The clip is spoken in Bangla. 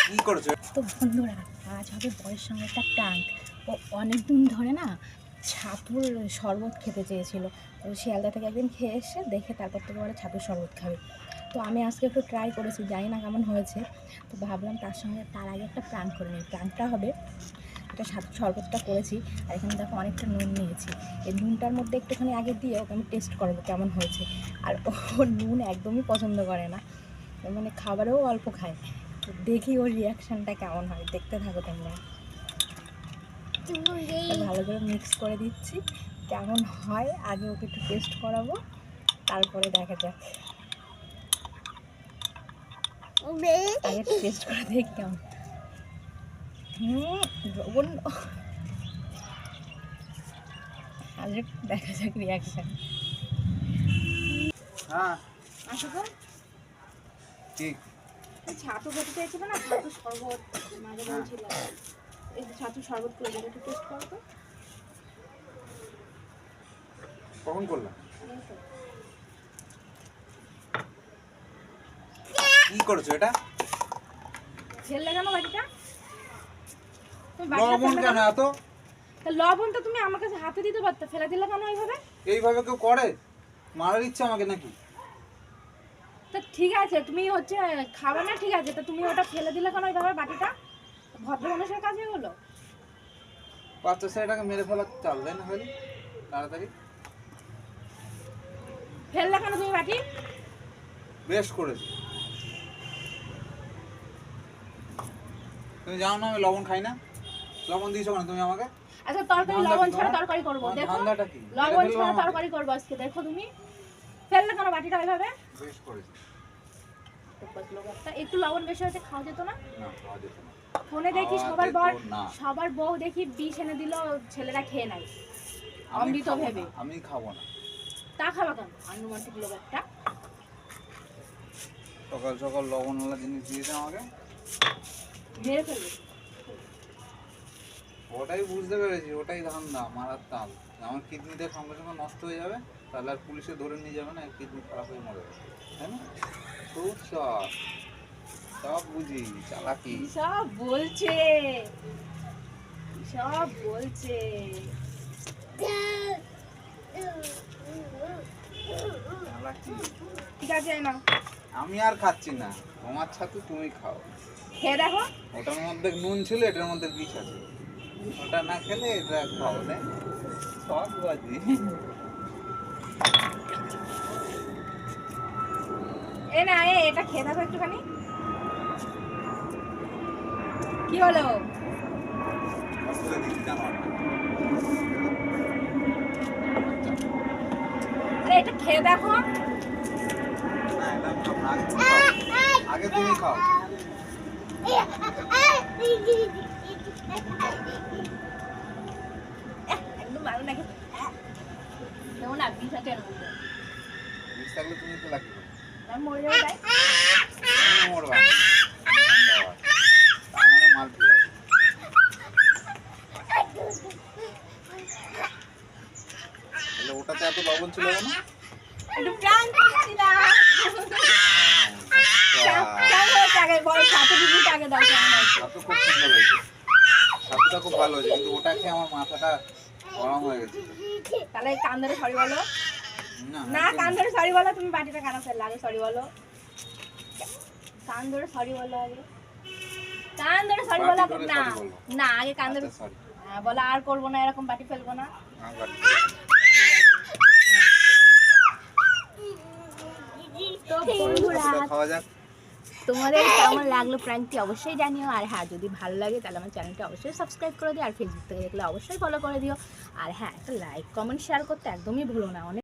কি করছো? তো বন্ধুরা, আজ হবে বরের সঙ্গে একটা প্রাঙ্ক। ও অনেক দিন ধরে না ছাতুর শরবত খেতে চেয়েছিল। তো শিয়ালদা থেকে একদিন খেয়ে এসে দেখে তারপর থেকে বলে ছাতুর শরবত খাবে। তো আমি আজকে একটু ট্রাই করেছি, জানি না কেমন হয়েছে। তো ভাবলাম তার আগে একটা প্রাঙ্ক করে নিই। প্রাঙ্কটা হবে, এটা ছাতুর শরবতটা করেছি আর এখানে দেখো অনেকটা নুন নিয়েছি। এই নুনটার মধ্যে একটুখানি আগে দিয়ে ওকে আমি টেস্ট করবো কেমন হয়েছে। আর ও নুন একদমই পছন্দ করে না, মানে খাবারেও অল্প খায়। তো দেখি ওর রিয়াকশানটা কেমন হয়, দেখতে থাকো তোমরা। ভালো করে মিক্স করে দিচ্ছি, কেমন হয় আগে ওকে একটু টেস্ট করাবো, তারপরে দেখা যাক। আগে টেস্ট করে দেখি কেমন। জঘন্য। আগে দেখা যাক রিয়াকশান। হ্যাঁ আসো তো, ঠিক। ছাতু খেতে চাইছিল না, ছাতু শরবত মাঝে বলছিল, এই ছাতু শরবত করে দেবে, একটু টেস্ট করো তো। কখন করলাম? কি করছো এটা? ফেললে কেন বাটিটা? লবণ কেন এত? লবণ তো তুমি আমার কাছে হাতে দিতে পারতে, ফেলে দিলে কেন এইভাবে? এইভাবে কেউ করে? মারার ইচ্ছা আমাকে নাকি? তা ঠিক আছে, তুমি হচ্ছে খাবে না, ঠিক আছে, তা তুমি ওটা ফেলে দিলে কেন এইভাবে বাটিটা? ভদ্র মানুষের কাছে হলো? বাচ্চা ছেলেটাকে মেরে ফেলা চাল দেয় না হলে তাড়াতাড়ি। ফেললে কেন তুমি বাটি? বেশ করেছি। তুমি জানো না আমি লবণ খাই না? লবণ দিয়েছো কেন তুমি আমাকে? আচ্ছা তরকারি লবণ ছাড়া তরকারি করবো, দেখো ধান্দাটা কি? লবণ ছাড়া তরকারি করবো আজকে, দেখো তুমি ফেললে কেন বাটিটা ওইভাবে? বেশ করেছি। একটু লবণ বেশি হয়েছে, খাওয়া যেত না? না খাওয়া যেত না। ফোনে দেখি খাওয়া যেত না। সবার বউ দেখি বিষ এনে দিল, ছেলেরা খেয়ে নাই আমি অমৃত খাবো ভেবে। না, আমি খাবো না। তা খাবা কেন? আনুমানিক লোক একটা। সকাল সকাল লবণওয়ালা জিনিস দিয়েছে আমাকে। মেরে ফেলবে। ওটাই বুঝতে পেরেছি, ওটাই ধান্দা মারার তাল। আমার কিডনিটা সঙ্গে সঙ্গে নষ্ট হয়ে যাবে, তাহলে আর পুলিশে ধরে নিয়ে যাবে না, কিডনি খারাপ হয়ে মরে যাবে, তাই না? খুব সব বুঝি, চালাকি। সব বলছে, সব বলছে। চালাকি। ঠিক আছে না, আমি আর খাচ্ছি না, তোমার ছাতু তুমি খাও। খেয়ে দেখো। ওটার মধ্যে নুন ছিল, এটার মধ্যে বিষ আছে। ওটা না খেলে এটা খাও, তাই সব বাজি। না এটা খেয়ে দেখো একটুখানি, কি হলো? আরে এটা খেয়ে দেখো। আগে তুমি খাও। একদম ভালো লাগে, কেমন না বিষ আছে এর মধ্যে। বিষ থাকলে তুমি তো লাগবে, আমি মরে যাবো তাই? তুমি মরবা না। তার মানে মাল খেয়ে যাবে। তাহলে ওটাতে এত লবণ ছিল কেন? একটু প্রাঙ্ক করছিলাম। কেমন হয়েছে আগে বলো, ছাতু রিভিউটা আগে দাও কেমন হয়েছে? ছাতু খুব সুন্দর হয়েছে, ছাতুটা খুব ভালো হয়েছে, কিন্তু ওটা খেয়ে আমার মাথাটা গরম হয়ে গেছে। তাহলে কান ধরে সরি বলো। না না কান ধরে সরি বলো, তুমি বাটিটা কেন ফেললে, আগে সরি বলো। কান ধরে সরি বলো আগে, কান ধরে সরি বলো। না না আগে কান ধরে সরি বলো, আর করবো না এরকম, বাটি ফেলবো না। তো বন্ধুরা, খাওয়া যাক। তোমাদের কেমন লাগলো প্র্যাঙ্কটি অবশ্যই জানিও। আর হ্যাঁ, যদি ভালো লাগে তাহলে আমার চ্যানেলটি অবশ্যই সাবস্ক্রাইব করে দিও, আর ফেসবুক থেকে দেখলে অবশ্যই ফলো করে দিও। আর হ্যাঁ, একটা লাইক কমেন্ট শেয়ার করতে একদমই ভুলো না। অনেক